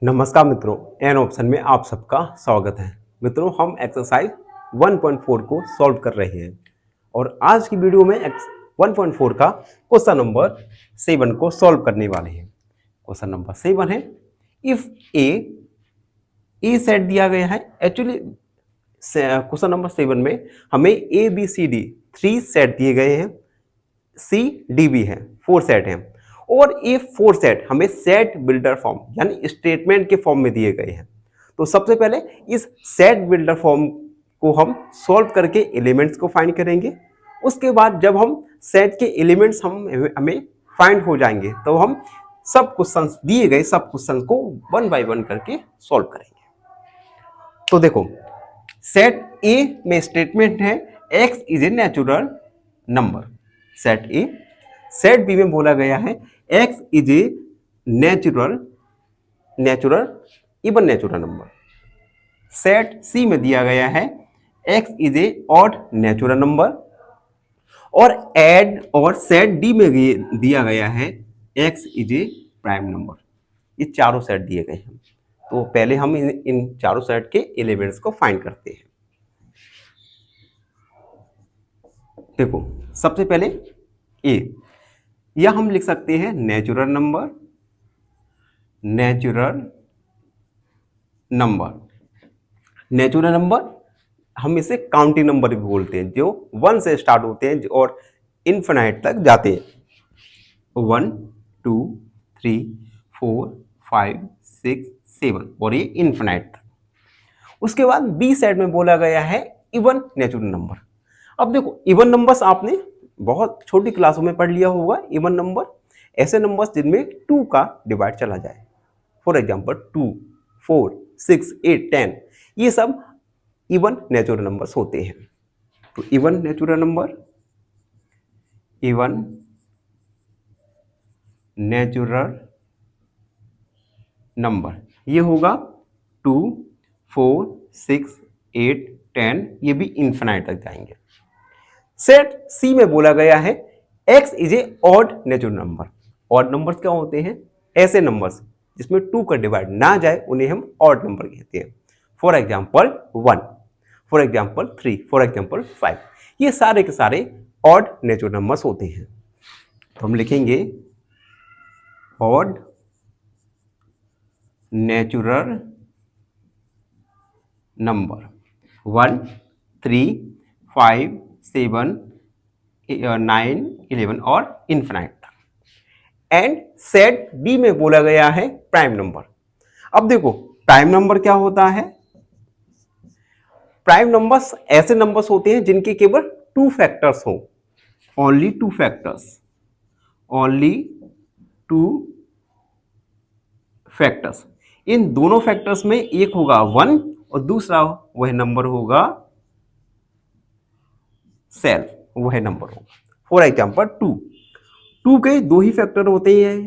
नमस्कार मित्रों, an option में आप सबका स्वागत है। मित्रों, हम एक्सरसाइज 1.4 को सॉल्व कर रहे हैं और आज की वीडियो में 1.4 का क्वेश्चन नंबर 7 को सॉल्व करने वाले हैं। क्वेश्चन नंबर 7 है, इफ ए सेट दिया गया है। एक्चुअली क्वेश्चन नंबर 7 में हमें A B C D 3 set दिए गए हैं, सी डी भी है, 4 सेट हैं और ये 4 सेट हमें सेट बिल्डर फॉर्म यानी स्टेटमेंट के फॉर्म में दिए गए हैं। तो सबसे पहले इस सेट बिल्डर फॉर्म को हम सॉल्व करके एलिमेंट्स को फाइंड करेंगे। उसके बाद जब हम सेट के एलिमेंट्स हमें फाइंड हो जाएंगे तो हम सब क्वेश्चंस दिए गए सब क्वेश्चंस को 1 बाय 1 करके सॉल्व करेंगे। तो देखो, सेट ए में स्टेटमेंट है x is a natural number. Set A. Set B में बोला गया है x is a natural even natural number. Set C में दिया गया है x is a odd natural number और सेट डी में दिया गया है x is a prime number. ये चारों सेट दिए गए हैं। तो पहले हम इन चारों सेट के एलिमेंट्स को फाइंड करते हैं। देखो, सबसे पहले ए, या हम लिख सकते हैं नेचुरल नंबर। नेचुरल नंबर हम इसे काउंटिंग नंबर भी बोलते हैं, जो 1 से स्टार्ट होते हैं और इनफिनाइट तक जाते हैं। 1 2 3 4 5 6 7 और ये इनफिनाइट तक। उसके बाद बी सेट में बोला गया है इवन नेचुरल नंबर। अब देखो, इवन नंबर्स आपने बहुत छोटी क्लासों में पढ़ लिया होगा। इवन नंबर ऐसे नंबर्स जिनमें 2 का डिवाइड चला जाए। फॉर एग्जांपल 2 4 6 8 10, ये सब इवन नेचुरल नंबर्स होते हैं। तो इवन नेचुरल नंबर ये होगा 2 4 6 8 10, ये भी इन्फिनाइट तक जाएंगे। सेट सी में बोला गया है x is a odd natural number. Odd numbers क्या होते हैं? ऐसे नंबर्स जिसमें 2 का डिवाइड ना जाए उन्हें हम ऑड नंबर कहते हैं। For example 1, for example 3, for example 5, ये सारे के सारे ऑड नेचुरल नंबर्स होते हैं। तो हम लिखेंगे ऑड नेचुरल नंबर 1 3 5 7 9 11 और इन्फिनाइट तक। एंड सेट डी में बोला गया है प्राइम नंबर। अब देखो, प्राइम नंबर क्या होता है? प्राइम नंबर्स ऐसे नंबर्स होते हैं जिनके केवल 2 फैक्टर्स हो, ओनली 2 फैक्टर्स। इन दोनों फैक्टर्स में एक होगा 1 और दूसरा वह नंबर होगा सेल्फ, वह नंबर होगा। फॉर एग्जाम्पल 2 के 2 ही फैक्टर होते हैं,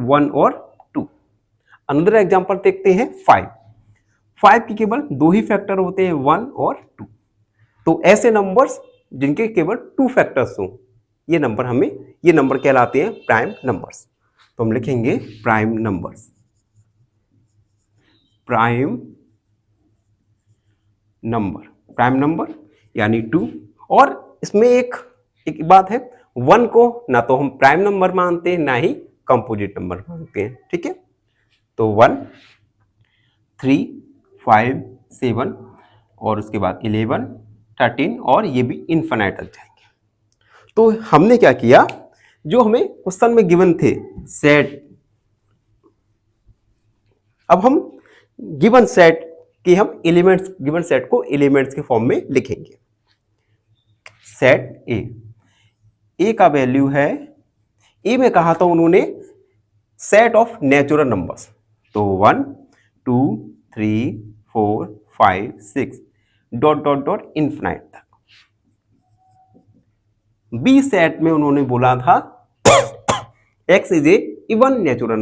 1 और 2। अनदर एग्जाम्पल देखते हैं 5 के केवल 2 ही फैक्टर होते हैं, 1 और 2। तो ऐसे नंबर्स जिनके केवल 2 फैक्टर्स हो, ये नंबर कहलाते हैं प्राइम नंबर्स। तो हम लिखेंगे प्राइम नंबर यानी 2। और इसमें एक बात है, 1 को ना तो हम प्राइम नंबर मानते हैं ना ही कंपोजिट नंबर मानते हैं। ठीक है, तो 1 3 5 7 और उसके बाद 11 13 और ये भी इन्फिनाइट तक जाएंगे। तो हमने क्या किया, जो हमें क्वेश्चन में गिवन थे सेट, अब हम गिवन सेट को एलिमेंट्स के फॉर्म में लिखेंगे। सेट ए का वैल्यू है, ए में कहा था उन्होंने सेट ऑफ नेचुरल नंबर्स, तो 1 2 3 4 5 6 डॉट डॉट डॉट इन्फिनाइट तक। बी सेट में उन्होंने बोला था x is A even natural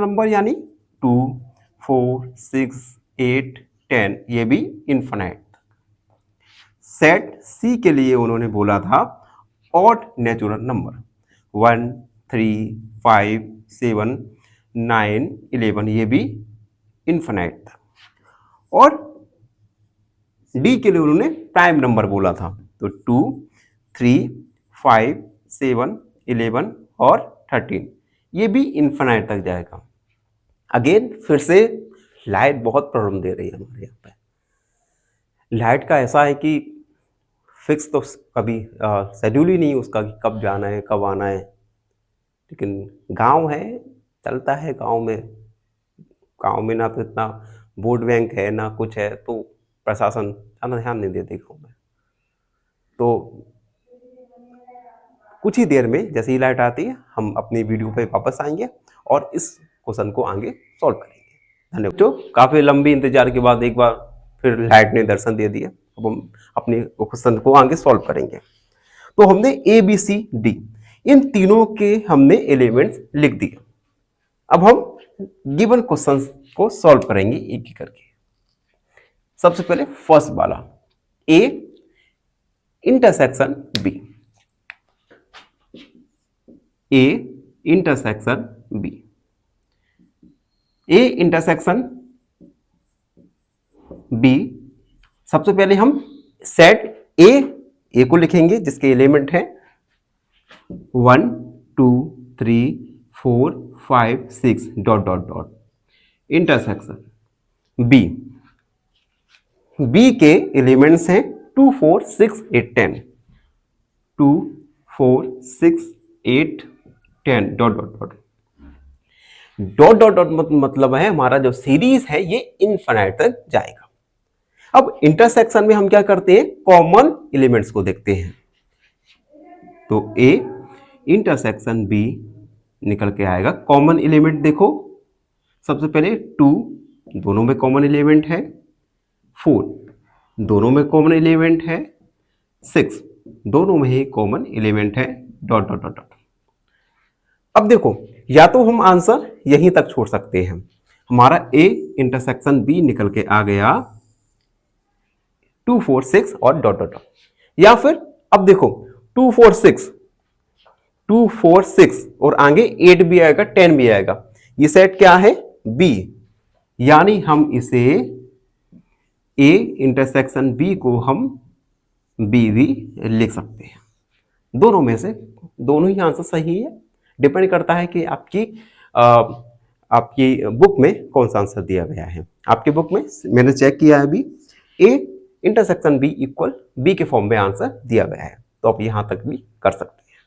number यानी 2 4 6 8 10, ये भी इन्फिनाइट। सेट सी के लिए उन्होंने बोला था ऑड नेचुरल नंबर 1 3 5 7 9, 11, ये भी इन्फिनाइट था। और डी के लिए उन्होंने प्राइम नंबर बोला था, तो 2, 3, 5, 7, 11 और 13, ये भी इन्फिनाइट तक जाएगा। अगेन फिर से लाइट बहुत प्रॉब्लम दे रही है हमारे यहाँ पे। लाइट का ऐसा है कि फिक्स तो कभी शेड्यूल ही नहीं उसका कि कब जाना है कब आना है, लेकिन गांव है, चलता है गांव में ना तो इतना वोट बैंक है ना कुछ है, तो प्रशासन ज़्यादा ध्यान नहीं देते गाँव में। तो कुछ ही देर में जैसे ही लाइट आती है हम अपनी वीडियो पे वापस आएंगे और इस क्वेश्चन को आगे सॉल्व करेंगे। धन्यवाद। तो काफ़ी लंबी इंतजार के बाद एक बार फिर लाइट ने दर्शन दे दिया। अब हम अपने क्वेश्चन को आगे सॉल्व करेंगे। तो हमने ए बी सी डी इन तीनों के हमने एलिमेंट्स लिख दिए। अब हम गिवन क्वेश्चन को सॉल्व करेंगे एक एक करके। सबसे पहले फर्स्ट वाला A intersection B, A intersection B, A intersection B. सबसे पहले हम सेट ए को लिखेंगे जिसके एलिमेंट है 1, 2, 3, 4, 5, 6 dot dot dot. Intersection B, B के एलिमेंट्स हैं 2, 4, 6, 8, 10, 2, 4, 6, 8, 10 dot dot dot. Dot dot dot मतलब है हमारा जो सीरीज है ये इनफिनिट तक जाएगा। अब इंटरसेक्शन में हम क्या करते हैं, कॉमन एलिमेंट्स को देखते हैं। तो ए इंटरसेक्शन बी निकल के आएगा। कॉमन एलिमेंट देखो, सबसे पहले 2 दोनों में कॉमन एलिमेंट है, 4 दोनों में कॉमन एलिमेंट है, 6 दोनों में ही कॉमन एलिमेंट है, डॉट डॉट डॉट डॉट। अब देखो या तो हम आंसर यहीं तक छोड़ सकते हैं, हमारा ए इंटरसेक्शन बी निकल के आ गया 2, 4, 6 और डॉट डॉट डॉट। या फिर अब देखो 2, 4, 6 2, 4, 6 और आगे 8 भी आएगा, 10 भी आएगा। ये सेट क्या है, बी, यानी हम इसे ए इंटरसेक्शन बी को हम बी भी लिख सकते हैं। दोनों में से दोनों ही आंसर सही है, डिपेंड करता है कि आपकी बुक में कौन सा आंसर दिया गया है। आपकी बुक में मैंने चेक किया है अभी, A intersection B equal B के फॉर्म में आंसर दिया गया है, तो आप यहां तक भी कर सकते हैं।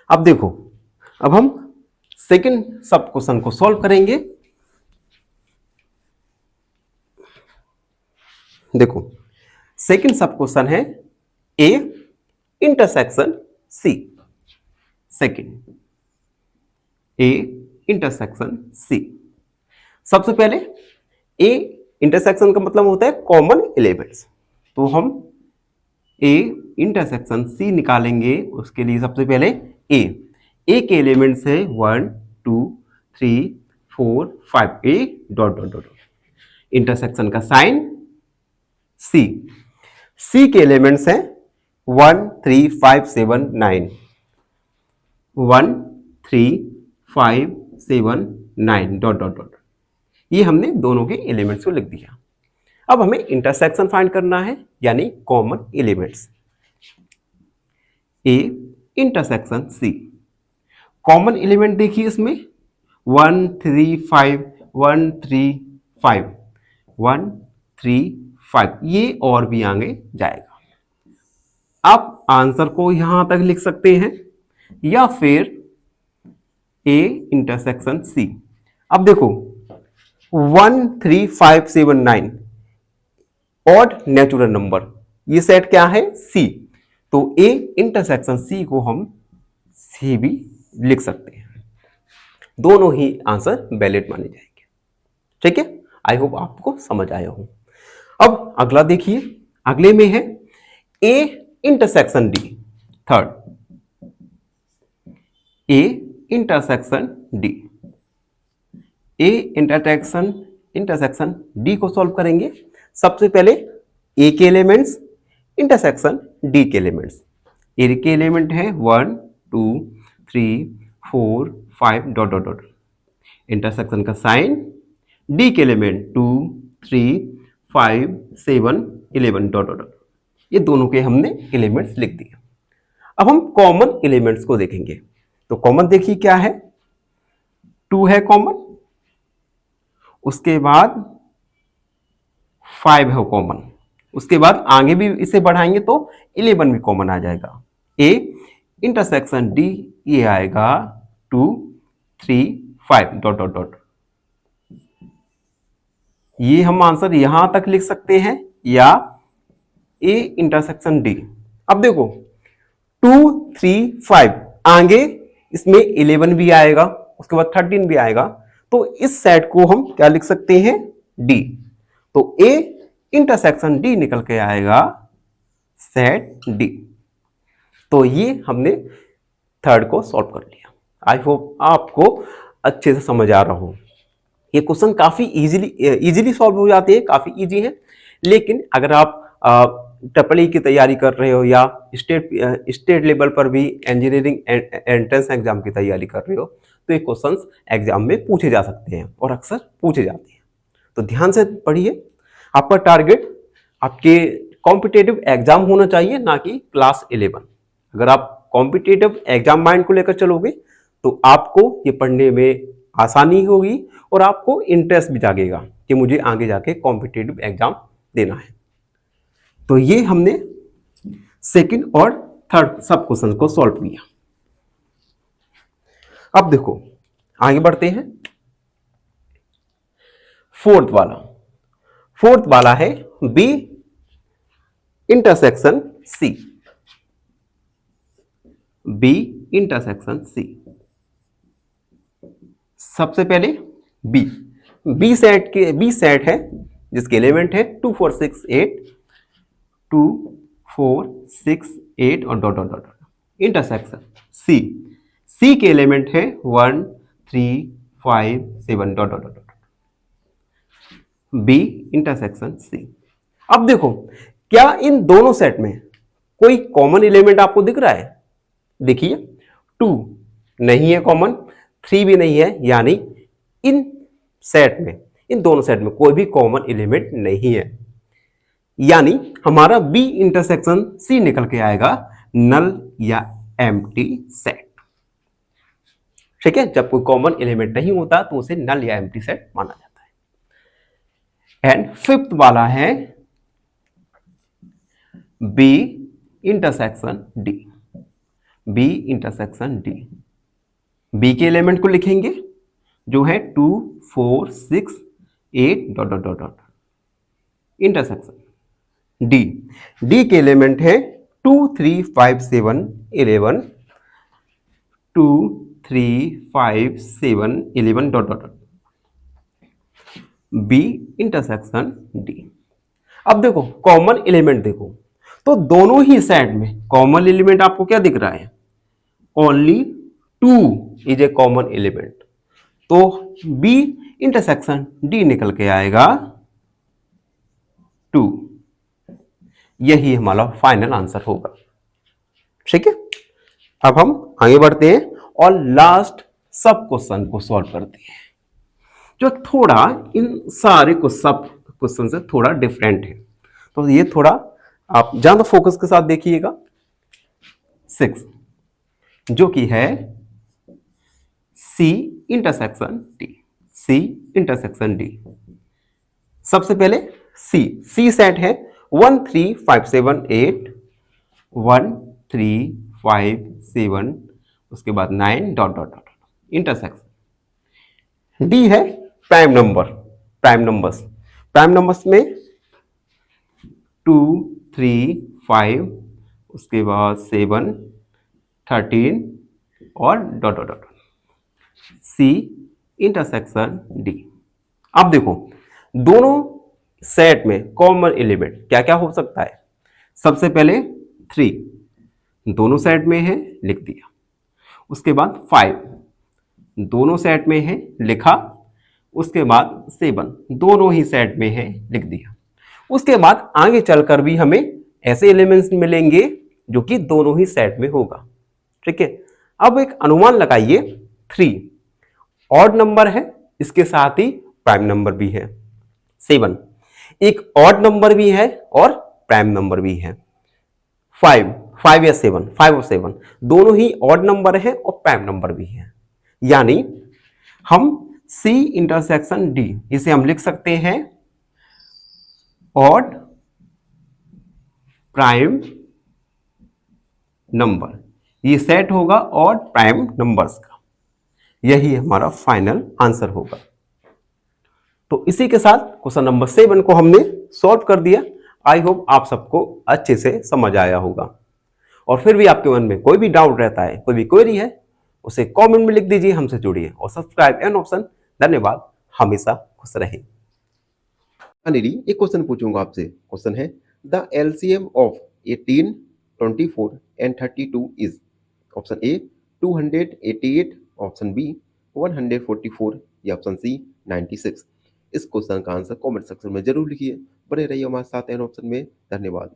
अब देखो, अब हम सेकंड सब क्वेश्चन को सॉल्व करेंगे। देखो सेकंड सब क्वेश्चन है A intersection C. Second A intersection C. सबसे पहले ए इंटरसेक्शन का मतलब होता है कॉमन एलिमेंट्स, तो हम ए इंटरसेक्शन सी निकालेंगे। उसके लिए सबसे पहले ए के एलिमेंट्स है 1, 2, 3, 4, 5, ए डॉट डॉट डॉट। इंटरसेक्शन का साइन सी के एलिमेंट्स हैं 1, 3, 5, 7, 9, 1, 3, 5, 7, 9 डॉट डॉट डॉट। ये हमने दोनों के एलिमेंट्स को लिख दिया। अब हमें इंटरसेक्शन फाइंड करना है, यानी common elements. A intersection C, common element देखिए इसमें 1, 3, 5, 1, 3, 5, 1, 3, 5, ये और भी आगे जाएगा। आप आंसर को यहां तक लिख सकते हैं या फिर ए इंटरसेक्शन सी। अब देखो 1, 3, 5, 7, 9 ऑड नेचुरल नंबर, ये सेट क्या है, सी, तो ए इंटरसेक्शन सी को हम सी भी लिख सकते हैं। दोनों ही आंसर वैलिड माने जाएंगे। ठीक है, आई होप आपको समझ आया हो। अब अगला देखिए, अगले में है A intersection D. Third A intersection D. A intersection D को सॉल्व करेंगे। सबसे पहले ए के एलिमेंट्स इंटरसेक्शन डी के एलिमेंट्स। ए के एलिमेंट है 1, 2, 3, 4, 5 डॉट डॉट डॉट। इंटरसेक्शन का साइन, डी के एलिमेंट 2, 3, 5, 7, 11 डॉट डॉट। ये दोनों के हमने एलिमेंट्स लिख दिए। अब हम कॉमन एलिमेंट्स को देखेंगे। तो कॉमन देखिए क्या है, 2 है कॉमन, उसके बाद 5 है कॉमन, उसके बाद आगे भी इसे बढ़ाएंगे तो 11 भी कॉमन आ जाएगा। ए इंटरसेक्शन डी ये आएगा 2, 3, 5 डॉट डॉट डॉट। ये हम आंसर यहां तक लिख सकते हैं या ए इंटरसेक्शन डी। अब देखो 2, 3, 5 आगे इसमें 11 भी आएगा, उसके बाद 13 भी आएगा, तो इस सेट को हम क्या लिख सकते हैं, डी। तो ए इंटरसेक्शन डी निकल के आएगा सेट डी। तो ये हमने थर्ड को सॉल्व कर लिया। आई होप आपको अच्छे से समझ आ रहा हो। ये क्वेश्चन काफी इजीली सॉल्व हो जाते हैं, काफी इजी है। लेकिन अगर आप ट्रिपल ई की तैयारी कर रहे हो या स्टेट लेवल पर भी इंजीनियरिंग एंट्रेंस एग्जाम की तैयारी कर रहे हो तो ये क्वेश्चंस एग्जाम में पूछे जा सकते हैं और अक्सर पूछे जाते हैं। तो ध्यान से पढ़िए। आपका टारगेट आपके कॉम्पिटिटिव एग्जाम होना चाहिए, ना कि क्लास 11। अगर आप कॉम्पिटिटिव एग्जाम माइंड को लेकर चलोगे तो आपको ये पढ़ने में आसानी होगी और आपको इंटरेस्ट भी जागेगा कि मुझे आगे जाके कॉम्पिटिटिव एग्जाम देना है। तो ये हमने सेकंड और थर्ड सब क्वेश्चन को सॉल्व किया। अब देखो आगे बढ़ते हैं। फोर्थ वाला है B intersection C. B intersection C. सबसे पहले बी सेट है जिसके एलिमेंट है 2, 4, 6, 8, 2, 4, 6, 8 और dot dot dot. Intersection C के एलिमेंट है 1, 3, 5, 7 dot dot dot. B intersection C. अब देखो क्या इन दोनों सेट में कोई कॉमन एलिमेंट आपको दिख रहा है? देखिए 2 नहीं है कॉमन, 3 भी नहीं है, यानी इन दोनों सेट में कोई भी कॉमन एलिमेंट नहीं है। यानी हमारा बी इंटरसेक्शन सी निकल के आएगा नल या एम्प्टी सेट। ठीक है, जब कोई कॉमन एलिमेंट नहीं होता तो उसे नल या एम्प्टी सेट माना जाता है। एंड फिफ्थ वाला है B intersection D. B intersection D. B के एलिमेंट को लिखेंगे जो है 2, 4, 6, 8 dot dot dot dot. Intersection D के एलिमेंट है 2, 3, 5, 7, 11, 2, 3, 5, 7, 11 dot dot dot. B intersection D. अब देखो कॉमन एलिमेंट देखो तो दोनों ही सेट में कॉमन एलिमेंट आपको क्या दिख रहा है? Only 2 is a common element. तो बी इंटरसेक्शन डी निकल के आएगा 2। यही हमारा फाइनल आंसर होगा। ठीक है, अब हम आगे बढ़ते हैं और लास्ट सब क्वेश्चन को सॉल्व करते हैं जो थोड़ा इन सारे सब क्वेश्चन से थोड़ा डिफरेंट है। तो ये थोड़ा आप ज्यादा फोकस के साथ देखिएगा। 6 जो कि है C intersection D. C intersection D. सबसे पहले सी सेट है 1, 3, 5, 7, 8, 1, 3, 5, 7, उसके बाद 9 dot dot dot. Intersection D है प्राइम नंबर्स में 2, 3, 5, उसके बाद 7, 13 और dot dot dot. C intersection D. अब देखो दोनों सेट में कॉमन एलिमेंट क्या क्या हो सकता है? सबसे पहले 3 दोनों सेट में है, लिख दिया। उसके बाद 5 दोनों सेट में है, लिखा। उसके बाद 7 दोनों ही सेट में है, लिख दिया। उसके बाद आगे चलकर भी हमें ऐसे एलिमेंट्स मिलेंगे जो कि दोनों ही सेट में होगा। ठीक है, अब एक अनुमान लगाइए 3 ऑड नंबर है इसके साथ ही प्राइम नंबर भी है। 7 एक ऑड नंबर भी है और प्राइम नंबर भी है। 5 5 या 7 5 और 7 दोनों ही ऑड नंबर है और प्राइम नंबर भी है। यानी हम C इंटरसेक्शन D इसे हम लिख सकते हैं ऑड प्राइम नंबर। ये सेट होगा ऑड प्राइम नंबर्स का। यही हमारा फाइनल आंसर होगा। तो इसी के साथ क्वेश्चन नंबर 7 को हमने सॉल्व कर दिया। आई होप आप सबको अच्छे से समझ आया होगा। और फिर भी आपके मन में कोई भी डाउट रहता है, कोई भी क्वेरी है, उसे कमेंट में लिख दीजिए, हमसे जुड़िए और सब्सक्राइब एन ऑप्शन। धन्यवाद। हमेशा खुश रहें। अनिल एक क्वेश्चन पूछूंगा आपसे। क्वेश्चन है the LCM of 18, 24 and 32 is. Option A 288, option B 144 या ऑप्शन सी 96। इस क्वेश्चन का आंसर कमेंट सेक्शन में जरूर लिखिए। बने रहिए हमारे साथ एन ऑप्शन में। धन्यवाद।